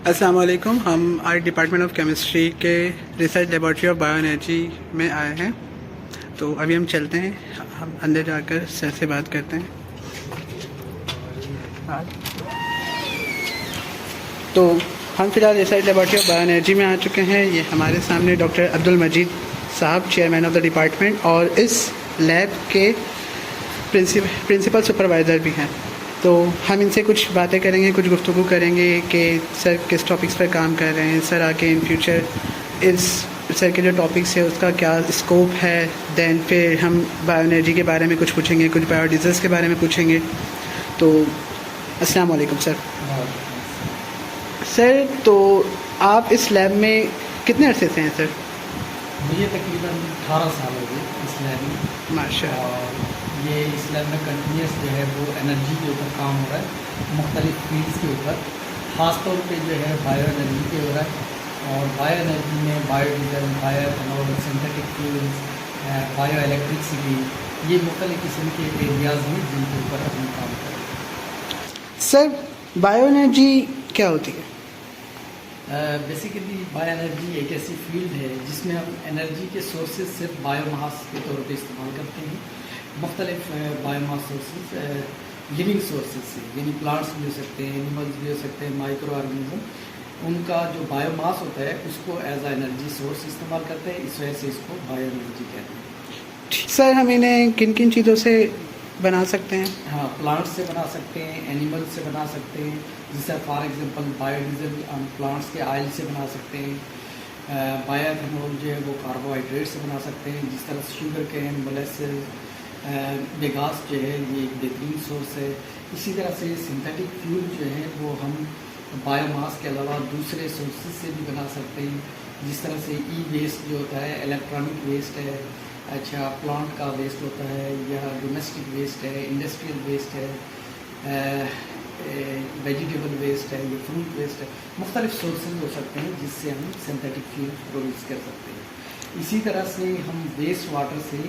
अस्सलाम वालेकुम। हम आर डिपार्टमेंट ऑफ केमिस्ट्री के research laboratory of bio energy में आए हैं। तो अभी हम चलते हैं, हम अंदर जाकर सर से बात करते हैं। तो हम फिलहाल research laboratory of bio energy में आ चुके हैं। ये हमारे सामने डॉक्टर अब्दुल मजीद साहब, चेयरमैन ऑफ द डिपार्टमेंट, और इस लैब के प्रिंसिपल सुपरवाइज़र भी हैं। तो हम इनसे कुछ बातें करेंगे, कुछ गुफ्तगू करेंगे कि सर किस टॉपिक्स पर काम कर रहे हैं, सर आके इन फ्यूचर इस सर के जो टॉपिक्स है उसका क्या स्कोप है। दैन फिर हम बायो एनर्जी के बारे में कुछ पूछेंगे, कुछ बायोडीजल्स के बारे में पूछेंगे। तो अस्सलाम वालेकुम सर। सर, तो आप इस लैब में कितने अरसे से हैं सर? मुझे तकरीबन 18 साल हो गए इस लैब में। माशाअल्लाह। ये इस लैब में कंटिन्यूस जो है वो एनर्जी के ऊपर काम हो रहा है, मुख्तलिफ फील्ड्स के ऊपर, ख़ास तौर पे जो है बायो एनर्जी पे हो रहा है। और बायो एनर्जी में biodiesel, bio ethanol, synthetic fuels, bio electricity, ये मुख्तलिफ किस्म के एरियाज़ हैं जिनके ऊपर हम काम कर रहे हैं। सर, बायो एनर्जी क्या होती है? बेसिकली बायो एनर्जी एक ऐसी फील्ड है जिसमें हम एनर्जी के सोर्सेज सिर्फ बायोमास के तौर पे इस्तेमाल करते हैं। मुख्तलिफ बायोमास सोर्सेज लिविंग सोर्सेज से, यानी प्लांट्स भी हो सकते हैं, एनिमल्स भी हो सकते हैं, माइक्रो ऑर्गेनिज्म, उनका जो बायोमास होता है उसको एज आ एनर्जी सोर्स इस्तेमाल करते हैं। इस वजह से इसको बायो एनर्जी कहते हैं। सर, हम इन्हें किन किन चीज़ों से बना सकते हैं? हाँ, प्लांट्स से बना सकते हैं, एनिमल्स से बना सकते हैं। जैसे फॉर एग्जांपल बायोडीजल हम प्लांट्स के ऑयल से बना सकते हैं। बायो एथेनॉल जो है वो कार्बोहाइड्रेट से बना सकते हैं। जिस तरह शुगर केन, मोलेसेस, बेगास जो है ये एक बेहतरीन सोर्स है। इसी तरह से सिंथेटिक फ्यूल जो है वो हम बायोमास के अलावा दूसरे सोर्सेज से भी बना सकते हैं। जिस तरह से ई वेस्ट जो होता है, इलेक्ट्रॉनिक वेस्ट है, अच्छा प्लांट का वेस्ट होता है, या डोमेस्टिक वेस्ट है, इंडस्ट्रियल वेस्ट है, वेजिटेबल वेस्ट है, ये फ्रूट वेस्ट है। मुख्तलिफ सोर्सेज हो सकते हैं जिससे हम सिंथेटिक फ्यूल प्रोड्यूस कर सकते हैं। इसी तरह से हम वेस्ट वाटर से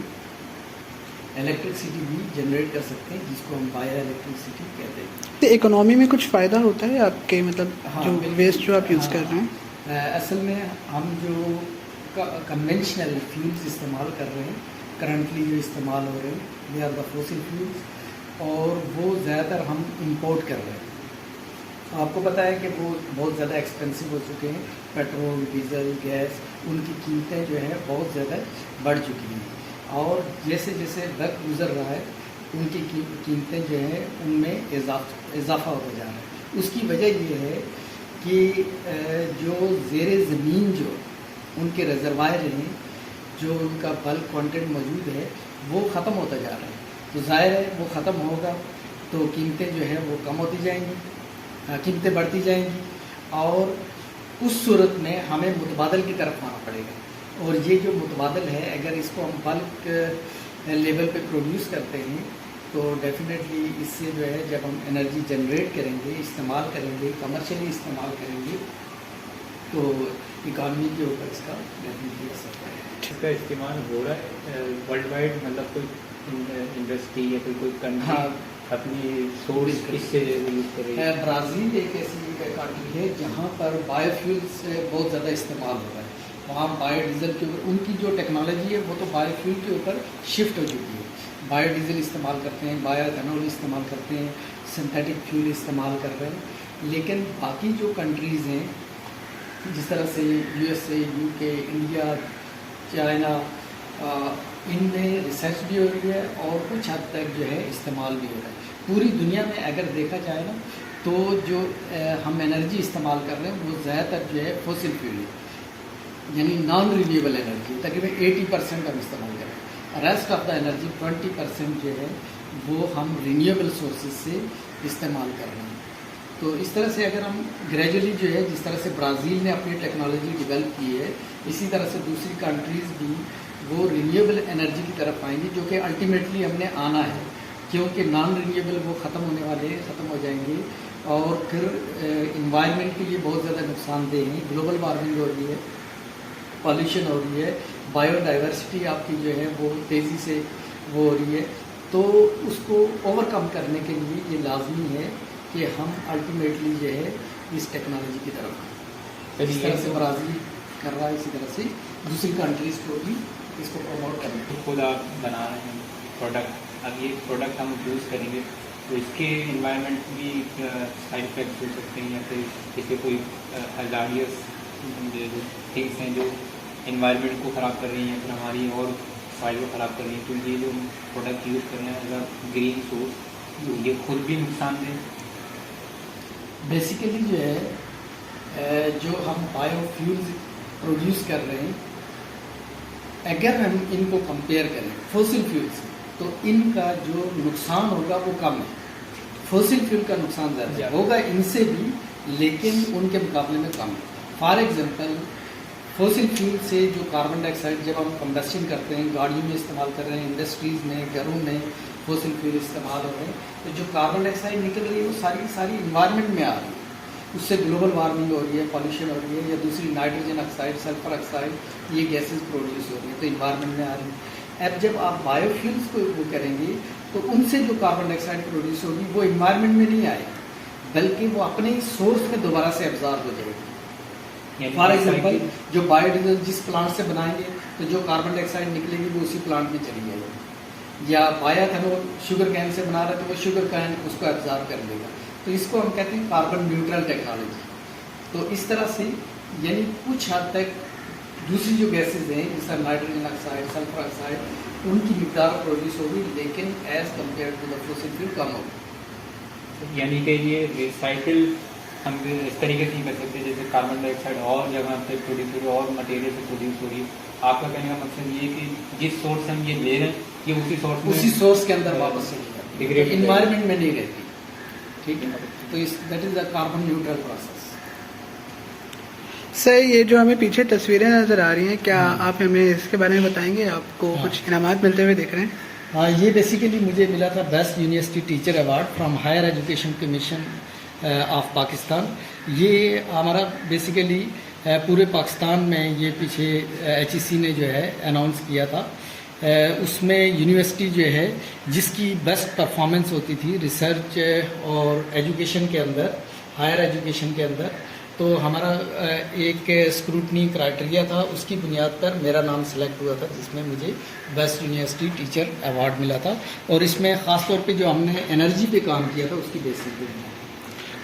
इलेक्ट्रिसिटी भी जनरेट कर सकते हैं, जिसको हम बायो इलेक्ट्रिसिटी कहते हैं। तो इकोनॉमी में कुछ फ़ायदा होता है आपके, मतलब हाँ, जो वेस्ट जो आप यूज़ कर रहे हैं? असल में हम जो कन्वेंशनल फ्यूल्स इस्तेमाल कर रहे हैं, करंटली जो इस्तेमाल हो रहे हैं, they are the fossil fuels, और वो ज़्यादातर हम इंपोर्ट कर रहे हैं। आपको पता है कि वो बहुत ज़्यादा एक्सपेंसिव हो चुके हैं। पेट्रोल, डीजल, गैस, उनकी कीमतें जो है बहुत ज़्यादा बढ़ चुकी हैं। और जैसे जैसे वक्त गुजर रहा है उनकी कीमतें जो हैं उनमें इजाफा होता जा रहा है। उसकी वजह ये है कि जो ज़ेरे ज़मीन जो उनके रिजर्वायर हैं, जो उनका बल्क कंटेंट मौजूद है, वो ख़त्म होता जा रहा है। तो ज़ाहिर है वो ख़त्म होगा तो कीमतें जो है वो कम होती जाएंगी, कीमतें बढ़ती जाएंगी, और उस सूरत में हमें मुतबादल की तरफ आना पड़ेगा। और ये जो मुतबादल है, अगर इसको हम बल्क लेवल पे प्रोड्यूस करते हैं तो डेफिनेटली इससे जो है जब हम एनर्जी जनरेट करेंगे, इस्तेमाल करेंगे, कमर्शियली इस्तेमाल करेंगे, तो इकानमी के ऊपर इसका डेफिनेटली असर पड़ेगा। इसका इस्तेमाल हो रहा है वर्ल्ड वाइड, मतलब कोई इंडस्ट्री या कोई कंट्री हाँ, अपनी सोर्स इससे यूज़ कर रही है? ब्राज़ील एक ऐसी कंट्री है जहाँ पर बायोफ्यूल्स बहुत ज़्यादा इस्तेमाल हो रहा है। वहाँ बायोडीजल के ऊपर उनकी जो टेक्नोलॉजी है वो तो बायोफ्यूल के ऊपर शिफ्ट हो चुकी है। बायोडीजल इस्तेमाल करते हैं, बायो एथेनॉल इस्तेमाल करते हैं, सिंथेटिक फ्यूल इस्तेमाल कर रहे हैं। लेकिन बाकी जो कंट्रीज़ हैं, जिस तरह से USA, UK, इंडिया, चाइना, इनमें रिसर्च भी हो रही है और कुछ हद तक जो है इस्तेमाल भी हो रहा है। पूरी दुनिया में अगर देखा जाए ना, तो जो हम एनर्जी इस्तेमाल कर रहे हैं वो ज़्यादातर जो है फॉसिल फ्यूल है, यानी नॉन रिन्यूएबल एनर्जी। तकरीबन 80% हम इस्तेमाल कर रहे हैं। रेस्ट ऑफ द एनर्जी 20% जो है वो हम रिन्यूएबल सोर्सेज से इस्तेमाल कर रहे हैं। तो इस तरह से अगर हम ग्रेजुअली जो है, जिस तरह से ब्राज़ील ने अपनी टेक्नोलॉजी डेवलप की है, इसी तरह से दूसरी कंट्रीज़ भी वो रिन्यूएबल एनर्जी की तरफ आएंगी, जो कि अल्टीमेटली हमने आना है, क्योंकि नॉन रिन्यूएबल वो ख़त्म होने वाले हैं, ख़त्म हो जाएंगे, और फिर इन्वायरमेंट के लिए बहुत ज़्यादा नुकसानदेह हैं। ग्लोबल वार्मिंग हो रही है, पॉल्यूशन हो रही है, बायोडाइवर्सिटी आपकी जो है वो तेज़ी से वो हो रही है। तो उसको ओवरकम करने के लिए ये लाजमी है कि हम अल्टीमेटली जो है इस टेक्नोलॉजी की तरफ आए। तो इस ये तरह से तो- ब्राज़ील कर रहा है, इसी तरह से दूसरी कंट्रीज़ को भी इसको प्रमोट करना है। खुद आप बना रहे हैं प्रोडक्ट, अब ये प्रोडक्ट हम यूज़ करेंगे तो इसके इन्वायरमेंट भी साइड इफेक्ट्स हो सकते हैं, या फिर इसके कोई हजारियस जो थिंग्स हैं जो इन्वायरमेंट को ख़राब कर रही हैं, फिर हमारी और सॉइल को ख़राब कर रही हैं। तो ये जो प्रोडक्ट यूज़ कर रहे हैं एज अ ग्रीन सोर्स, तो ये खुद भी नुकसानदेह। बेसिकली जो है जो हम बायोफ्यूल्स प्रोड्यूस कर रहे हैं, अगर हम इनको कंपेयर करें फॉसिल फ्यूल से, तो इनका जो नुकसान होगा वो कम है। फॉसिल फ्यूल का नुकसान ज़्यादा होगा इनसे भी, लेकिन उनके मुकाबले में कम है। फॉर एग्जांपल, फॉसिल फ्यूल से जो कार्बन डाइऑक्साइड जब हम कंबस्शन करते हैं, गाड़ियों में इस्तेमाल कर रहे हैं, इंडस्ट्रीज़ में, घरों में फॉसिल फ्यूल इस्तेमाल हो रहे हैं, तो जो कार्बन डाइऑक्साइड निकल रही है वो सारी इन्वायरमेंट में आ रही है। उससे ग्लोबल वार्मिंग हो रही है, पॉल्यूशन हो रही है, या दूसरी नाइट्रोजन ऑक्साइड, सल्फर ऑक्साइड, ये गैसेस प्रोड्यूस हो रही है, तो इन्वायरमेंट में आ रही है। अब जब आप बायोफ्यूल्स को वो करेंगे तो उनसे जो कार्बन डाइऑक्साइड प्रोड्यूस होगी वो इन्वायरमेंट में नहीं आएगी, बल्कि वो अपने ही सोर्स में दोबारा से एब्जॉर्ब हो जाएगी। फॉर एग्जाम्पल, जो बायोडीजल जिस प्लांट से बनाएंगे तो जो कार्बन डाइऑक्साइड निकलेगी वो उसी प्लांट में चली जाएगी। या बायोएथेनॉल शुगर कैन से बना रहा है तो वो शुगर कैन उसको एब्जॉर्ब कर लेगा। तो इसको हम कहते हैं कार्बन न्यूट्रल टेक्नोलॉजी। तो इस तरह से यानी कुछ हद तक दूसरी जो गैसेज हैं जैसे नाइट्रोजन ऑक्साइड, सल्फर ऑक्साइड, उनकी मिकदार प्रोड्यूस होगी, लेकिन as compare to the fossil fuel कम होगी। यानी कि ये रिसाइकिल हम इस तरीके से ही कर सकते हैं जैसे कार्बन डाइऑक्साइड और जगह से प्रोड्यूस हो रही है और मटेरियल से प्रोड्यूस हो रही है। आपका कहने का मकसद ये है कि जिस सोर्स से हम ये ले रहे हैं ये उसी सोर्स के अंदर वापस चली जाती है, इन्वायरमेंट में नहीं रहती। ठीक है, तो इस that is the carbon neutral process. Sir, ये जो हमें पीछे तस्वीरें नज़र आ रही हैं, क्या आप हमें इसके बारे में बताएंगे? आपको कुछ इनामात मिलते हुए दिख रहे हैं? हाँ, ये बेसिकली मुझे मिला था best university teacher award from higher education commission of Pakistan. ये हमारा बेसिकली पूरे पाकिस्तान में ये पीछे HEC ने जो है अनाउंस किया था। उसमें यूनिवर्सिटी जो है जिसकी बेस्ट परफॉर्मेंस होती थी रिसर्च और एजुकेशन के अंदर, हायर एजुकेशन के अंदर, तो हमारा एक स्क्रूटनी क्राइटेरिया था, उसकी बुनियाद पर मेरा नाम सेलेक्ट हुआ था, जिसमें मुझे बेस्ट यूनिवर्सिटी टीचर अवार्ड मिला था। और इसमें ख़ास तौर पे जो हमने एनर्जी पे काम किया था उसकी बेसिस पे मिला।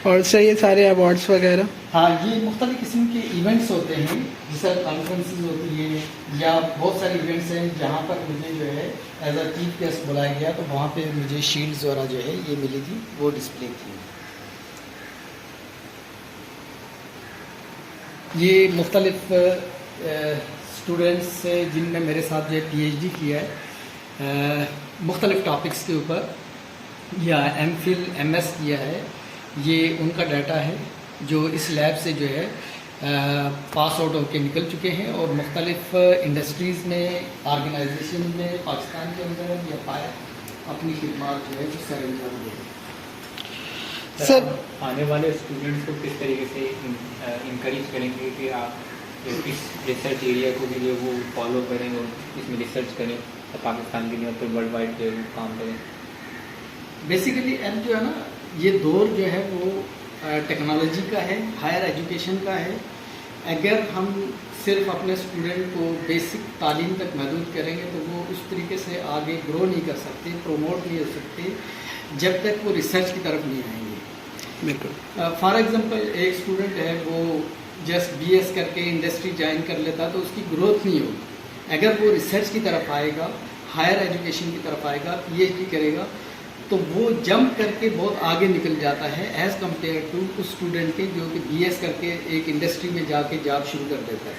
और सर, ये सारे अवार्ड्स वगैरह? हाँ, ये मुख्तलिफ़ किस्म के इवेंट्स होते हैं, जैसे कॉन्फ्रेंसेस होती है या बहुत सारे इवेंट्स हैं जहाँ पर मुझे जो है एज अ चीफ गेस्ट बुलाया गया, तो वहाँ पे मुझे शील्ड्स वगैरह जो है ये मिली थी, वो डिस्प्ले की। ये मुख्तलिफ़ स्टूडेंट्स जिनने मेरे साथ जो है PhD किया है मुख्तलिफ़ टॉपिक्स के ऊपर, या MPhil MS किया है, ये उनका डाटा है जो इस लैब से जो है पास आउट होकर निकल चुके हैं और मुख्तलिफ़ इंडस्ट्रीज़ में, ऑर्गेनाइजेशन में पाकिस्तान के अंदर या बाहर अपनी खिदमत जो है वो सर अंजाम दे रहे हैं। सर, आने वाले स्टूडेंट्स को किस तरीके से इनकरेज करेंगे कि आप इस रिसर्च एरिया को भी जो वो फॉलो करें और इसमें रिसर्च करें और पाकिस्तान के लिए और फिर वर्ल्ड वाइड जो है काम करें? बेसिकली अब जो है ना, ये दौर जो है वो टेक्नोलॉजी का है, हायर एजुकेशन का है। अगर हम सिर्फ अपने स्टूडेंट को बेसिक तालीम तक महदूद करेंगे तो वो उस तरीके से आगे ग्रो नहीं कर सकते, प्रमोट नहीं हो सकते, जब तक वो रिसर्च की तरफ नहीं आएंगे। बिल्कुल। फॉर एग्जांपल, एक स्टूडेंट है वो जस्ट BS करके इंडस्ट्री ज्वाइन कर लेता तो उसकी ग्रोथ नहीं होगी। अगर वो रिसर्च की तरफ आएगा, हायर एजुकेशन की तरफ आएगा, PhD करेगा, तो वो जंप करके बहुत आगे निकल जाता है एज़ कम्पेयर टू उस स्टूडेंट के जो कि BS करके एक इंडस्ट्री में जाके जॉब शुरू कर देता है।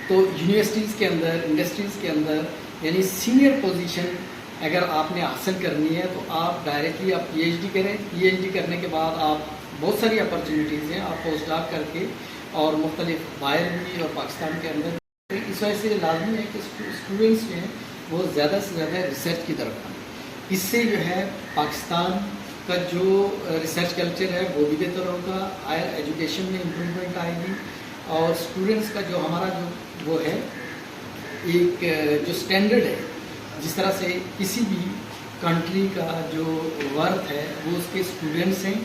तो यूनिवर्सिटीज़ के अंदर, इंडस्ट्रीज़ के अंदर यानी सीनियर पोजीशन अगर आपने हासिल करनी है तो आप डायरेक्टली आप PhD करें। PhD करने के बाद आप बहुत सारी अपॉर्चुनिटीज़ हैं, आप पोस्ट डॉक करके और मुख्तलिफ बाहर भी और पाकिस्तान के अंदर। इस वजह से लाजमी है कि स्टूडेंट्स जो हैं वो ज़्यादा से ज़्यादा रिसर्च की तरफ आएँ। इससे जो है पाकिस्तान का जो रिसर्च कल्चर है वो भी बेहतर होगा, हायर एजुकेशन में इम्प्रूवमेंट आएगी और स्टूडेंट्स का जो हमारा जो वो है एक जो स्टैंडर्ड है, जिस तरह से किसी भी कंट्री का जो वर्थ है वो उसके स्टूडेंट्स हैं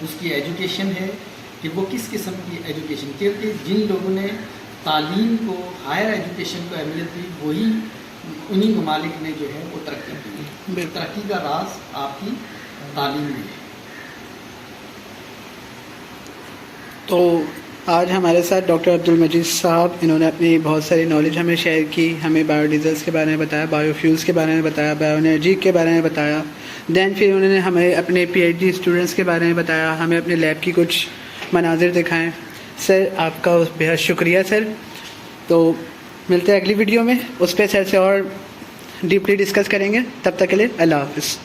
उसकी एजुकेशन है कि वो किस किस्म की एजुकेशन, क्योंकि जिन लोगों ने तालीम को, हायर एजुकेशन को अहमियत दी, वही उन्हीं ममालिक ने जो है वो तरक्की की है। तरक्की का राज आपकी तालीम में है। तो आज हमारे साथ डॉक्टर अब्दुल मजीद साहब, इन्होंने अपनी बहुत सारी नॉलेज हमें शेयर की, हमें बायोडीजल्स के बारे में बताया, बायोफ्यूल्स के बारे में बताया, बायो एनर्जी के बारे में बताया। दैन फिर उन्होंने हमें अपने पीएचडी स्टूडेंट्स के बारे में बताया, हमें अपने लैब की कुछ मनाजिर दिखाएं। सर आपका बेहद शुक्रिया सर। तो मिलते हैं अगली वीडियो में, उस पर सर से और डीपली डिस्कस करेंगे। तब तक के लिए अल्लाह हाफ़िज़।